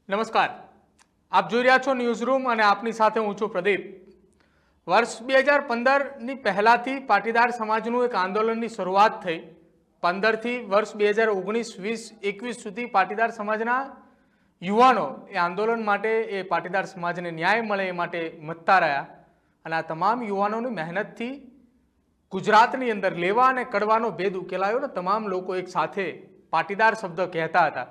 નમસ્કાર, આપ જોઈ રહ્યા છો ન્યૂઝરૂમ અને આપની સાથે હું છું પ્રદીપ। વર્ષ 2015ની પહેલાથી પાટીદાર સમાજનું એક આંદોલનની શરૂઆત થઈ। 15થી વર્ષ 2019, 20, 21 સુધી પાટીદાર સમાજના યુવાનો એ આંદોલન માટે, એ પાટીદાર સમાજને ન્યાય મળે એ માટે મથતા રહ્યા અને આ તમામ યુવાનોની મહેનતથી ગુજરાતની અંદર લેવા અને કડવાનો ભેદ ઉકેલાયો ને તમામ લોકો એક સાથે પાટીદાર શબ્દ કહેતા હતા।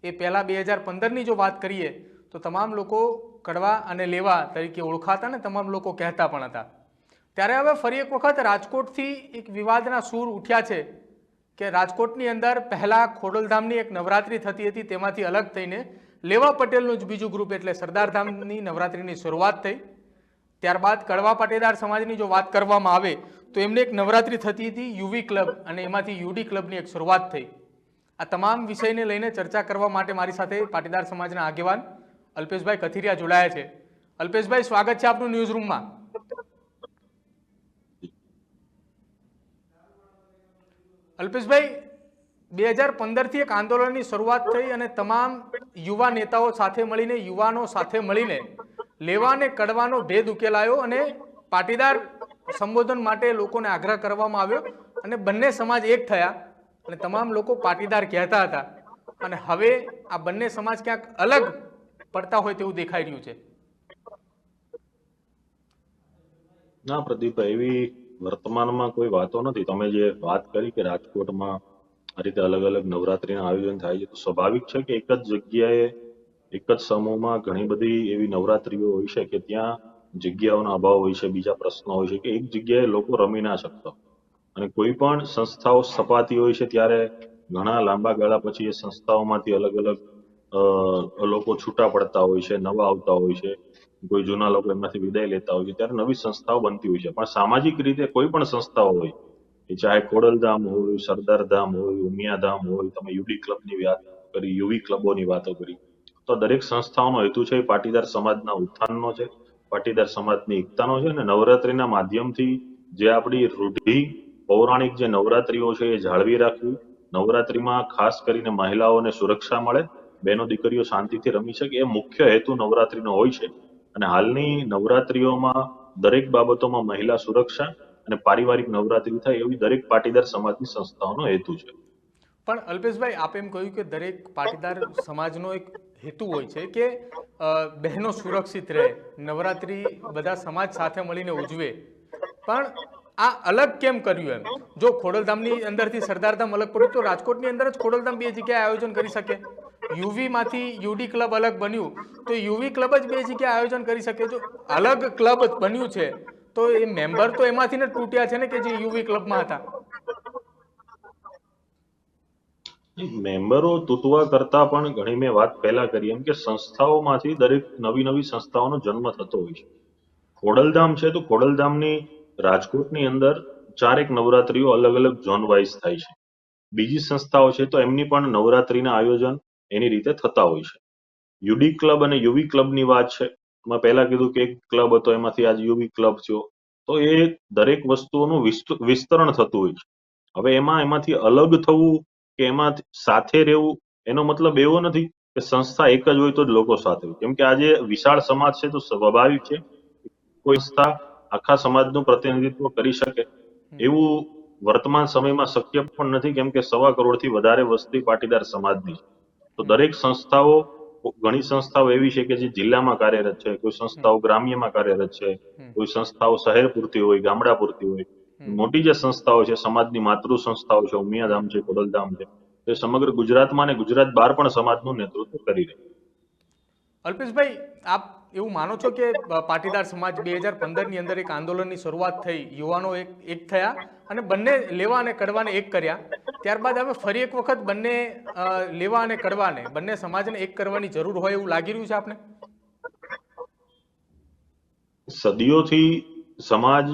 એ પહેલા 2015ની જો વાત કરીએ તો તમામ લોકો કડવા અને લેવા તરીકે ઓળખાતા ને તમામ લોકો કહેતા પણ હતા। ત્યારે હવે ફરી એક વખત રાજકોટથી એક વિવાદના સૂર ઉઠ્યા છે કે રાજકોટની અંદર પહેલા ખોડલધામની એક નવરાત્રી થતી હતી, તેમાંથી અલગ થઈને લેવા પટેલનું જ બીજું ગ્રુપ એટલે સરદારધામની નવરાત્રીની શરૂઆત થઈ। ત્યારબાદ કડવા પાટીદાર સમાજની જો વાત કરવામાં આવે તો એમને એક નવરાત્રી થતી હતી યુવી ક્લબ અને એમાંથી યુડી ક્લબની એક શરૂઆત થઈ। આ તમામ વિષયને લઈને ચર્ચા કરવા માટે મારી સાથે પાટીદાર સમાજના આગેવાન અલ્પેશભાઈ કથિરિયા જોડાયા છે। અલ્પેશભાઈ, સ્વાગત છે આપનું ન્યૂઝરૂમમાં। અલ્પેશભાઈ, 2015થી એક આંદોલનની શરૂઆત થઈ અને તમામ યુવા નેતાઓ સાથે મળીને, યુવાનો સાથે મળીને લેવા અને કડવાનો ભેદ ઉકેલાયો અને પાટીદાર સંબોધન માટે લોકોને આગ્રહ કરવામાં આવ્યો અને બંને સમાજ એક થયા અને તમામ લોકો પાટીદાર કહેતા હતા અને હવે આ બંને સમાજ ક્યાંક અલગ પડતા હોય તેવું દેખાઈ રહ્યું છે। ના પ્રદીપભાઈ, એવી વર્તમાનમાં કોઈ વાતો નથી। તમે જે વાત કરી કે રાજકોટમાં આ રીતે અલગ અલગ નવરાત્રીના આયોજન થાય છે, તો સ્વાભાવિક છે કે એક જ જગ્યાએ, એક જ સમૂહમાં ઘણી બધી એવી નવરાત્રીઓ હોય છે કે ત્યાં જગ્યાઓનો અભાવ હોય છે, બીજા પ્રશ્નો હોય છે કે એક જગ્યાએ લોકો રમી ના શકતા। અને કોઈ પણ સંસ્થાઓ સ્થપાતી હોય છે ત્યારે ઘણા લાંબા ગાળા પછી એ સંસ્થાઓમાંથી અલગ અલગ લોકો છૂટા પડતા હોય છે, નવા આવતા હોય છે, કોઈ જૂના લોકો એમાંથી વિદાય લેતા હોય છે, ત્યારે નવી સંસ્થાઓ બનતી હોય છે। પણ સામાજિક રીતે કોઈ પણ સંસ્થાઓ હોય, એ ચાહે ખોડલધામ હોય, સરદારધામ હોય, ઉમિયાધામ હોય, તમે યુડી ક્લબની વાત કરી, યુવી ક્લબોની વાતો કરી, તો દરેક સંસ્થાઓનો હેતુ છે પાટીદાર સમાજના ઉત્થાનનો છે, પાટીદાર સમાજની એકતાનો છે અને નવરાત્રીના માધ્યમથી જે આપણી રૂઢિ પૌરાણિક જે નવરાત્રીઓ છે એ જાળવી રાખવી, નવરાત્રીમાં ખાસ કરીને મહિલાઓને સુરક્ષા મળે, બહેનો દીકરીઓ શાંતિથી રમી શકે, એ મુખ્ય હેતુ નવરાત્રીનો હોય છે। અને હાલની નવરાત્રીઓમાં દરેક બાબતોમાં મહિલા સુરક્ષા અને પારિવારિક નવરાત્રી થાય એવી દરેક પાટીદાર સમાજની સંસ્થાઓનો હેતુ છે। પણ અલ્પેશભાઈ, આપ એમ કહ્યું કે દરેક પાટીદાર સમાજનો એક હેતુ હોય છે કે બહેનો સુરક્ષિત રહે, નવરાત્રી બધા સમાજ સાથે મળીને ઉજવે, પણ આ અલગ કેમ કર્યું? એમ જો ખોડલધામની અંદરથી સરદારધામ અલગ પડ્યું તો રાજકોટની અંદર જ ખોડલધામ બે જગ્યાએ આયોજન કરી શકે। યુવીમાંથી યુડી ક્લબ અલગ બન્યું તો યુવી ક્લબ જ બે જગ્યાએ આયોજન કરી શકે। જો અલગ ક્લબ બન્યું છે તો એ મેમ્બર તો એમાંથી જ તૂટ્યા છે ને કે જે યુવી ક્લબમાં હતા। મેમ્બરો તૂટવા કરતા પણ ઘણી મેં વાત પહેલા કરી એમ કે સંસ્થાઓમાંથી દરેક નવી નવી સંસ્થાઓનો જન્મ થતો હોય છે। ખોડલધામ છે તો ખોડલધામની રાજકોટની અંદર ચારેક નવરાત્રીઓ અલગ અલગ ઝોન વાઇઝ થાય છે। બીજી સંસ્થાઓ છે તો એમની પણ નવરાત્રીના આયોજન એની રીતે થતા હોય છે। યુડી ક્લબ અને યુવી ક્લબની વાત છે, મેં પહેલા કીધું કે એક ક્લબ હતો, એમાંથી આજ યુવી ક્લબ થયો, તો એ દરેક વસ્તુઓનું વિસ્તરણ થતું હોય છે। હવે એમાંથી અલગ થવું કે એમાં સાથે રહેવું એનો મતલબ એવો નથી કે સંસ્થા એક જ હોય તો જ લોકો સાથે હોય। કેમ કે આજે વિશાળ સમાજ છે તો સ્વાભાવિક છે કોઈ સંસ્થા આખા સમાજનું પ્રતિનિધિત્વ કરી શકે એવું વર્તમાન સમયમાં શક્ય પણ નથી, કેમ કે 1.25 કરોડથી વધારે વસ્તી પાટીદાર સમાજની છે। તો દરેક સંસ્થાઓ, ઘણી સંસ્થાઓ એવી છે કે જે જિલ્લામાં કાર્યરત છે, કોઈ સંસ્થાઓ ગ્રામ્યમાં કાર્યરત છે, કોઈ સંસ્થાઓ શહેર પૂરતી હોય, ગામડા પૂરતી હોય। મોટી જે સંસ્થાઓ છે, સમાજની માતૃ સંસ્થાઓ છે, ઉમિયાધામ છે, ખોડલધામ છે, તે સમગ્ર ગુજરાતમાં અને ગુજરાત બહાર પણ સમાજનું નેતૃત્વ કરી રહી। અલ્પેશભાઈ, આપ એવું માનો છો કે પાટીદાર સમાજ 2015ની અંદર એક આંદોલનની શરૂઆત થઈ, યુવાનો એક થયા અને બંને લેવા અને કડવાને એક કર્યા, ત્યારબાદ હવે ફરી એક વખત બંને લેવા અને કડવાને, બંને સમાજને એક કરવાની જરૂર હોય એવું લાગી રહ્યું છે આપને? સદીઓથી સમાજ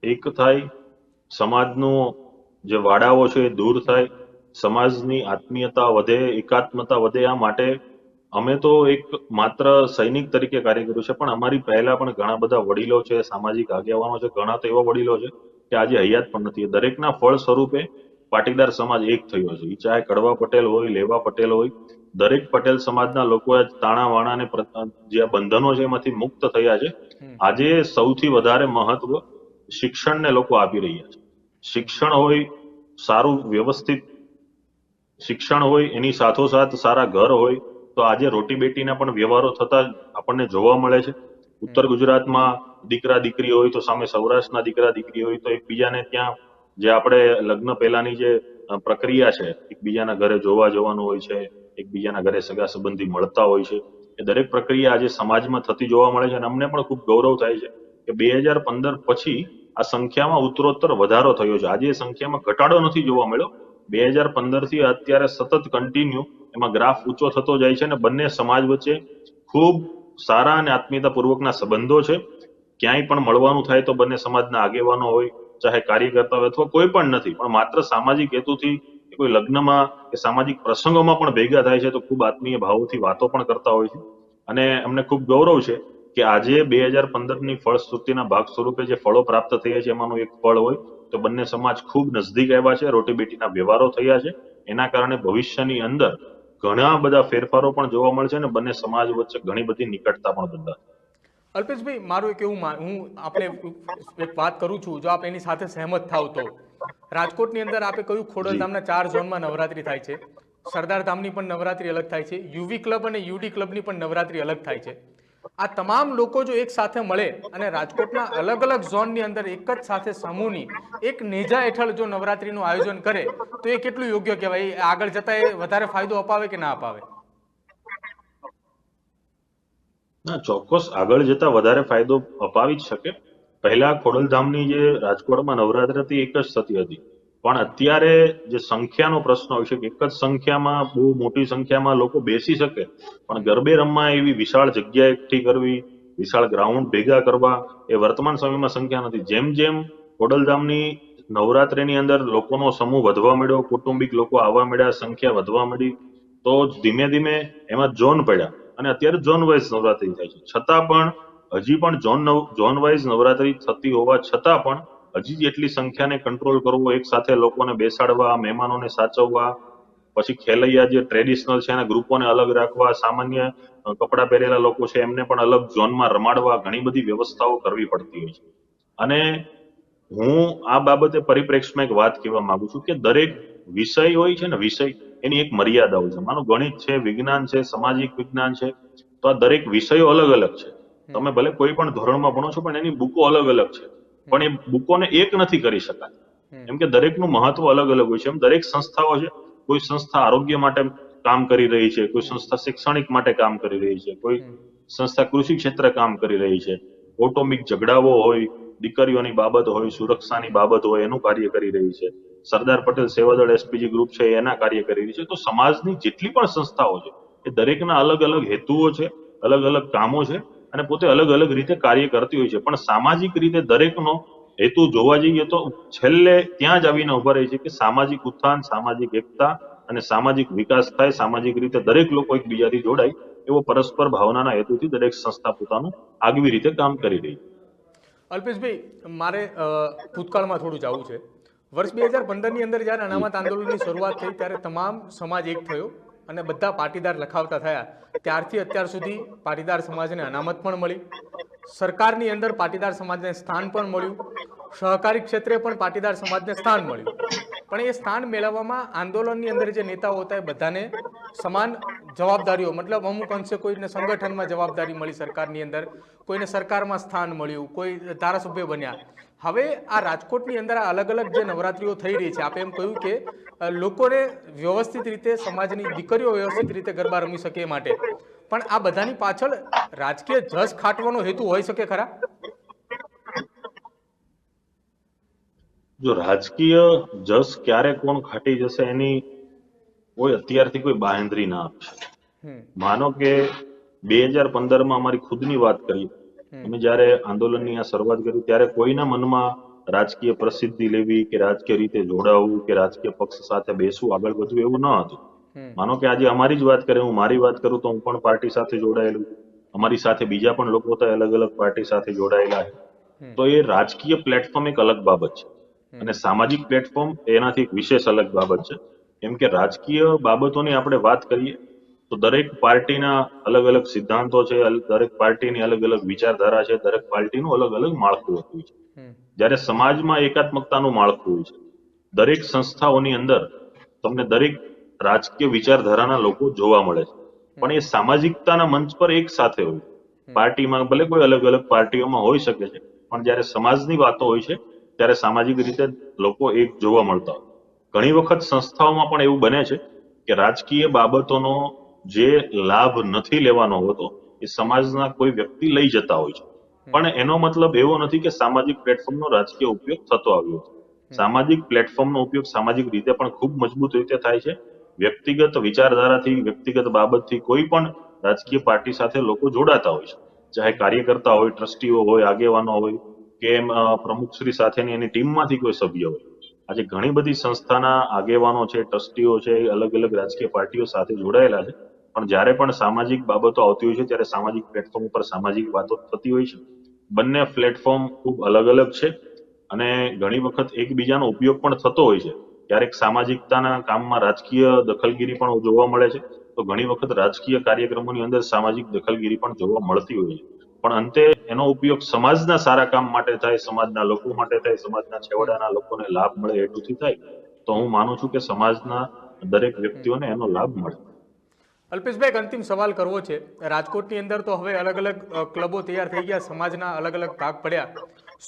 એક થાય, સમાજનો જે વાડાઓ છે એ દૂર થાય, સમાજની આત્મીયતા વધે, એકાત્મતા વધે, આ માટે અમે તો એક માત્ર સૈનિક તરીકે કાર્ય કર્યું છે, પણ અમારી પહેલા પણ ઘણા બધા વડીલો છે, સામાજિક આગેવાનો છે, ઘણા તો એવા વડીલો છે કે આજે હયાત પણ નથી। દરેકના ફળ સ્વરૂપે પાટીદાર સમાજ એક થયો છે। ચાહે કડવા પટેલ હોય, લેવા પટેલ હોય, દરેક પટેલ સમાજના લોકો તાણાવાણા અને જે આ બંધનો છે એમાંથી મુક્ત થયા છે. આજે સૌથી વધારે મહત્વ શિક્ષણને લોકો આપી રહ્યા છે. શિક્ષણ હોય, સારું વ્યવસ્થિત શિક્ષણ હોય, એની સાથોસાથ સારા ઘર હોય, તો આજે રોટી બેટીના પણ વ્યવહારો થતા આપણને જોવા મળે છે. ઉત્તર ગુજરાતમાં દીકરા દીકરી હોય તો સામે સૌરાષ્ટ્રના દીકરા દીકરી હોય તો એકબીજાને ત્યાં જે આપણે લગ્ન પહેલાની જે પ્રક્રિયા છે, એકબીજાના ઘરે જોવા જવાનું હોય છે, એકબીજાના ઘરે સગા સંબંધી મળતા હોય છે, એ દરેક પ્રક્રિયા આજે સમાજમાં થતી જોવા મળે છે. અને અમને પણ ખૂબ ગૌરવ થાય છે કે 2015 પછી આ સંખ્યામાં ઉત્તરોત્તર વધારો થયો છે. આજે એ સંખ્યામાં ઘટાડો નથી જોવા મળ્યો. 2015 થી અત્યારે સતત કન્ટિન્યુ એમાં ગ્રાફ ઊંચો થતો જાય છે અને બંને સમાજ વચ્ચે ખૂબ સારા અને આત્મીયતાપૂર્વકના સંબંધો છે. ક્યાંય પણ મળવાનું થાય તો બંને સમાજના આગેવાનો હોય, ચાહે કાર્યકર્તા હોય અથવા કોઈ પણ નથી, પણ માત્ર સામાજિક હેતુથી કોઈ લગ્નમાં કે સામાજિક પ્રસંગોમાં પણ ભેગા થાય છે તો ખૂબ આત્મીય ભાવોથી વાતો પણ કરતા હોય છે. અને અમને ખૂબ ગૌરવ છે કે આજે 2015ની ફળશ્રુતિના ભાગ સ્વરૂપે જે ફળો પ્રાપ્ત થયા છે એમાંનું એક ફળ હોય તો બંને સમાજ ખૂબ નજદીક આવ્યા છે, રોટી બેટીના વ્યવહારો થયા છે. એના કારણે ભવિષ્યની અંદર ઘણા બધા ફેરફારો પણ જોવા મળશે અને બંને સમાજ વચ્ચે ઘણી બધી નિકટતા પણ બંધાશે. અલ્પેશભાઈ, મારું એક એવું હું આપણે એક વાત કરું છું, જો આપ એની સાથે સહેમત થાવ તો રાજકોટની અંદર આપે કહ્યું ખોડલધામના 4 ઝોનમાં નવરાત્રી થાય છે. સરદાર ધામની પણ નવરાત્રી અલગ થાય છે, યુવી ક્લબ અને યુડી ક્લબની પણ નવરાત્રી અલગ થાય છે. આ તમામ લોકો જો એક સાથે મળે અને રાજકોટના અલગ અલગ ઝોનની અંદર એક જ સાથે સમૂહની એક નેજા હેઠળ જો નવરાત્રીનું આયોજન કરે તો એ કેટલું યોગ્ય કહેવાય? આગળ જતા એ વધારે ફાયદો અપાવે કે ના અપાવે? ના, ચોક્કસ આગળ જતા વધારે ફાયદો અપાવી જ શકે. પહેલા ખોડલધામની જે રાજકોટમાં નવરાત્રી હતી એક જ થતી હતી, પણ અત્યારે જે સંખ્યાનો પ્રશ્ન હોય છે કે એક જ સંખ્યામાં બહુ મોટી સંખ્યામાં લોકો બેસી શકે પણ ગરબે રમવા એવી વિશાળ જગ્યા એકઠી કરવી, વિશાળ ગ્રાઉન્ડ ભેગા કરવા, એ વર્તમાન સમયમાં સંખ્યા નથી. જેમ જેમ ખોડલધામની નવરાત્રીની અંદર લોકોનો સમૂહ વધવા માંડ્યો, કૌટુંબિક લોકો આવવા માંડ્યા, સંખ્યા વધવા માંડી, તો ધીમે ધીમે એમાં ઝોન પડ્યા અને અત્યારે ઝોન વાઇઝ નવરાત્રી થાય છે. છતાં પણ હજી પણ ઝોન વાઇઝ નવરાત્રી થતી હોવા છતાં પણ હજી એટલી સંખ્યાને કંટ્રોલ કરવો, એક સાથે લોકોને બેસાડવા, મહેમાનોને સાચવવા, પછી ખેલૈયા જે ટ્રેડિશનલ છે એના ગ્રુપોને અલગ રાખવા, સામાન્ય કપડાં પહેરેલા લોકો છે એમને પણ અલગ ઝોનમાં રમાડવા, ઘણી બધી વ્યવસ્થાઓ કરવી પડતી હોય છે. અને હું આ બાબતે પરિપ્રેક્ષમાં એક વાત કહેવા માંગુ છું કે દરેક વિષય હોય છે ને, વિષય એની એક મર્યાદા હોય છે. માનો ગણિત છે, વિજ્ઞાન છે, સામાજિક વિજ્ઞાન છે, તો આ દરેક વિષયો અલગ અલગ છે. તમે ભલે કોઈ પણ ધોરણમાં ભણો છો પણ એની બુકો અલગ અલગ છે, પણ એ બુકોને એક નથી કરી શકાતી. એમ કે દરેકનું મહત્વ અલગ અલગ હોય છે. એમ દરેક સંસ્થાઓ છે, કોઈ સંસ્થા આરોગ્ય માટે કામ કરી રહી છે, કોઈ સંસ્થા શૈક્ષણિક માટે કામ કરી રહી છે, કોઈ સંસ્થા કૃષિ ક્ષેત્રે કામ કરી રહી છે, કૌટુંબિક ઝઘડાઓ હોય, દીકરીઓની બાબત હોય, સુરક્ષાની બાબત હોય, એનું કાર્ય કરી રહી છે. સરદાર પટેલ સેવાદળ એસપીજી ગ્રુપ છે એના કાર્ય કરી રહી છે. તો સમાજની જેટલી પણ સંસ્થાઓ છે એ દરેકના અલગ અલગ હેતુઓ છે, અલગ અલગ કામો છે અને પોતે અલગ અલગ રીતે કાર્ય કરતી હોય છે. પણ સામાજિક રીતે દરેકનો હેતુ જોવા જઈએ તો છેલ્લે ત્યાં જ આવીને ઉભા રહે છે કે સામાજિક ઉત્થાન, સામાજિક એકતા અને સામાજિક વિકાસ થાય, સામાજિક રીતે દરેક લોકો એકબીજાથી જોડાય, એવો પરસ્પર ભાવનાના હેતુથી દરેક સંસ્થા પોતાનું આગવી રીતે કામ કરી રહી છે. અલ્પેશભાઈ, મારે ભૂતકાળમાં થોડું જવું છે. વર્ષ 2015ની અંદર જ્યારે અનામત આંદોલનની શરૂઆત થઈ ત્યારે તમામ સમાજ એક થયો અને બધા પાટીદાર લખાવતા થયા. ત્યારથી અત્યાર સુધી પાટીદાર સમાજને અનામત પણ મળી, સરકારની અંદર પાટીદાર સમાજને સ્થાન પણ મળ્યું, સહકારી ક્ષેત્રે પણ પાટીદાર સમાજને સ્થાન મળ્યું. પણ એ સ્થાન મેળવવામાં આંદોલનની અંદર જે નેતાઓ હતા એ બધાને સમાન જવાબદારીઓ, મતલબ અમુક અંશે કોઈને સંગઠનમાં જવાબદારી મળી સરકારની અંદર, કોઈને સરકારમાં સ્થાન મળ્યું, કોઈ ધારાસભ્ય બન્યા. હવે આ રાજકોટની અંદર આ અલગ અલગ જે નવરાત્રીઓ થઈ રહી છે, આપે એમ કહ્યું કે લોકોને વ્યવસ્થિત રીતે, સમાજની દીકરીઓ વ્યવસ્થિત રીતે ગરબા રમી શકે એ માટે, પણ આ બધાની પાછળ રાજકીય જશ ખાટવાનો હેતુ હોઈ શકે ખરા? જો રાજકીય જશ ક્યારે કોણ ખાટી જશે એની કોઈ અત્યારથી કોઈ બાંહેધરી ના આપી શકે. માનો કે 2015માં અમારી ખુદની વાત કરીએ, અમે જ્યારે આંદોલનની આ શરૂઆત કરી ત્યારે કોઈના મનમાં રાજકીય પ્રસિદ્ધિ લેવી કે રાજકીય રીતે જોડાવવું કે રાજકીય પક્ષ સાથે બેસવું, આગળ વધવું એવું ન હતું. માનો કે આજે અમારી જ વાત કરીએ, હું મારી વાત કરું તો હું પણ પાર્ટી સાથે જોડાયેલું છું, અમારી સાથે બીજા પણ લોકો તો અલગ અલગ પાર્ટી સાથે જોડાયેલા છે. તો એ રાજકીય પ્લેટફોર્મ એક અલગ બાબત છે અને સામાજિક પ્લેટફોર્મ એનાથી એક વિશેષ અલગ બાબત છે. કેમ કે રાજકીય બાબતોની આપણે વાત કરીએ તો દરેક પાર્ટીના અલગ અલગ સિદ્ધાંતો છે, દરેક પાર્ટીની અલગ અલગ વિચારધારા છે, દરેક પાર્ટીનું અલગ અલગ માળખું હોતું છે. જ્યારે સમાજમાં એકાત્મકતાનું માળખું હોય છે, દરેક સંસ્થાઓની અંદર તમને દરેક રાજકીય વિચારધારાના લોકો જોવા મળે છે, પણ એ સામાજિકતાના મંચ પર એક સાથે હોય. પાર્ટીમાં ભલે કોઈ અલગ અલગ પાર્ટીઓમાં હોઈ શકે છે, પણ જ્યારે સમાજની વાતો હોય છે ત્યારે સામાજિક રીતે લોકો એક જોવા મળતા હોય. ઘણી વખત સંસ્થાઓમાં પણ એવું બને છે કે રાજકીય બાબતોનો જે લાભ નથી લેવાનો હોતો એ સમાજના કોઈ વ્યક્તિ લઈ જતા હોય છે, પણ એનો મતલબ એવો નથી કે સામાજિક પ્લેટફોર્મનો રાજકીય ઉપયોગ થતો આવ્યો છે. સામાજિક પ્લેટફોર્મનો ઉપયોગ સામાજિક રીતે પણ ખૂબ મજબૂત રીતે થાય છે. વ્યક્તિગત વિચારધારાથી, વ્યક્તિગત બાબતથી કોઈ પણ રાજકીય પાર્ટી સાથે લોકો જોડાતા હોય છે, ચાહે કાર્યકર્તા હોય, ટ્રસ્ટીઓ હોય, આગેવાનો હોય કે પ્રમુખશ્રી સાથેની એની ટીમમાંથી કોઈ સભ્ય હોય. આજે ઘણી બધી સંસ્થાના આગેવાનો છે, ટ્રસ્ટીઓ છે, અલગ અલગ રાજકીય પાર્ટીઓ સાથે જોડાયેલા છે, પણ જ્યારે પણ સામાજિક બાબતો આવતી હોય છે ત્યારે સામાજિક પ્લેટફોર્મ ઉપર સામાજિક વાતો થતી હોય છે. બંને પ્લેટફોર્મ ખૂબ અલગ અલગ છે અને ઘણી વખત એકબીજાનો ઉપયોગ પણ થતો હોય છે. ક્યારેક સામાજિકતાના કામમાં રાજકીય દખલગીરી પણ જોવા મળે છે, તો ઘણી વખત રાજકીય કાર્યક્રમોની અંદર સામાજિક દખલગીરી પણ જોવા મળતી હોય છે. પણ અંતે એનો ઉપયોગ સમાજના સારા કામ માટે થાય, સમાજના લોકો માટે થાય, સમાજના છેવાડાના લોકોને લાભ મળે હેતુથી થાય, તો હું માનું છું કે સમાજના દરેક વ્યક્તિઓને એનો લાભ મળે. અલ્પેશભાઈ, એક અંતિમ સવાલ કરવો છે. રાજકોટની અંદર તો હવે અલગ અલગ ક્લબો તૈયાર થઈ ગયા, સમાજના અલગ અલગ ભાગ પડ્યા.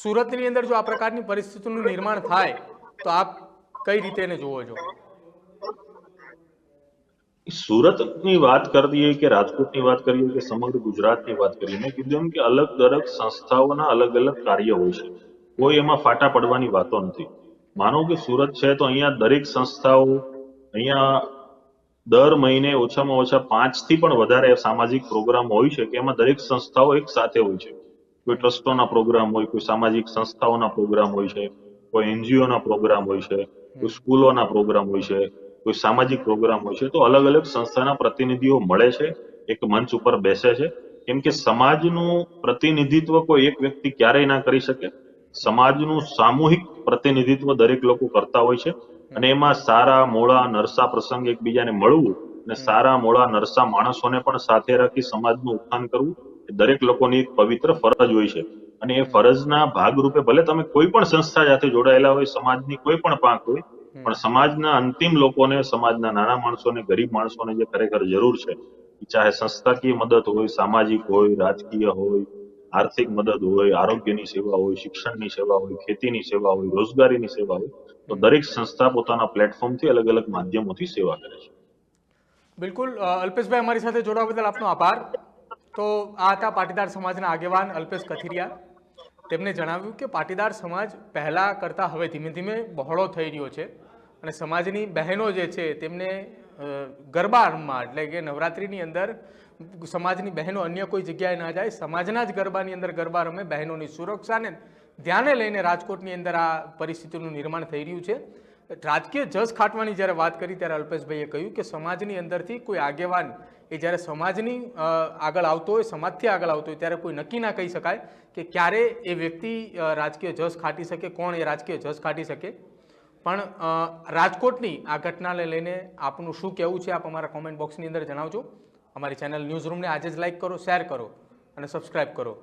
સુરતની અંદર જો આ પ્રકારની પરિસ્થિતિનું નિર્માણ થાય તો આપ કઈ રીતે એને જોવો છો? સુરતની વાત કરીએ કે રાજકોટની વાત કરીએ કે સમગ્ર ગુજરાતની વાત કરીએ, મેં કીધું એમ કે અલગ અલગ સંસ્થાઓના અલગ અલગ કાર્ય હોય છે, કોઈ એમાં ફાટા પડવાની વાતો નથી. માનો કે સુરત છે તો અહીંયા દરેક સંસ્થાઓ અહીંયા દર મહિને ઓછામાં ઓછા 5 થી પણ વધારે સામાજિક પ્રોગ્રામ હોય છે કે એમાં દરેક સંસ્થાઓ એક સાથે હોય છે. કોઈ ટ્રસ્ટોના પ્રોગ્રામ હોય, કોઈ સામાજિક સંસ્થાઓના પ્રોગ્રામ હોય છે, કોઈ એનજીઓના પ્રોગ્રામ હોય છે, કોઈ સ્કૂલોના પ્રોગ્રામ હોય છે, કોઈ સામાજિક પ્રોગ્રામ હોય છે. તો અલગ અલગ સંસ્થાના પ્રતિનિધિઓ મળે છે, એક મંચ ઉપર બેસે છે, કેમ કે સમાજનું પ્રતિનિધિત્વ કોઈ એક વ્યક્તિ ક્યારેય ના કરી શકે. સમાજનું સામૂહિક પ્રતિનિધિત્વ દરેક લોકો કરતા હોય છે અને એમાં સારા મોળા નરસા પ્રસંગ એકબીજાને મળવું અને સારા મોળા નરસા માણસોને પણ સાથે રાખી સમાજનું ઉત્થાન કરવું એ દરેક લોકોની એક પવિત્ર ફરજ હોય છે. અને એ ફરજના ભાગરૂપે ભલે તમે કોઈ પણ સંસ્થા સાથે જોડાયેલા હોય, સમાજની કોઈ પણ પાંખ હોય, પણ સમાજના અંતિમ લોકોને, સમાજના નાના માણસોને, ગરીબ માણસોને જે ખરેખર જરૂર છે, ચાહે સંસ્થાકીય મદદ હોય, સામાજિક હોય, રાજકીય હોય, આર્થિક મદદ હોય, આરોગ્યની સેવા હોય, શિક્ષણની સેવા હોય, ખેતીની સેવા હોય, રોજગારીની સેવા હોય, તો દરેક સંસ્થા પોતાના પ્લેટફોર્મથી અલગ અલગ માધ્યમોથી સેવા કરે છે. બિલકુલ અલ્પેશભાઈ, અમારી સાથે જોડાવા બદલ આપનો આભાર. તો આ હતા પાટીદાર સમાજના આગેવાન અલ્પેશ કથિરિયા. તેમણે જણાવ્યું કે પાટીદાર સમાજ પહેલાં કરતાં હવે ધીમે ધીમે બહોળો થઈ રહ્યો છે અને સમાજની બહેનો જે છે તેમને ગરબા રમવા, એટલે કે નવરાત્રિની અંદર સમાજની બહેનો અન્ય કોઈ જગ્યાએ ના જાય, સમાજના જ ગરબાની અંદર ગરબા રમે. બહેનોની સુરક્ષાને ધ્યાને લઈને રાજકોટની અંદર આ પરિસ્થિતિનું નિર્માણ થઈ રહ્યું છે. રાજકીય જસ ખાટવાની જ્યારે વાત કરી ત્યારે અલ્પેશભાઈએ કહ્યું કે સમાજની અંદરથી કોઈ આગેવાન એ જ્યારે સમાજની આગળ આવતો હોય, સમાજથી આગળ આવતો હોય, ત્યારે કોઈ નક્કી ના કહી શકાય કે ક્યારે એ વ્યક્તિ રાજકીય જસ ખાટી શકે, કોણ એ રાજકીય જસ ખાટી શકે. પણ રાજકોટની આ ઘટનાને લઈને આપનું શું કહેવું છે, આપ અમારા કોમેન્ટ બોક્સની અંદર જણાવજો. અમારી ચેનલ ન્યૂઝ રૂમને આજે જ લાઇક કરો, શેર કરો અને સબસ્ક્રાઇબ કરો.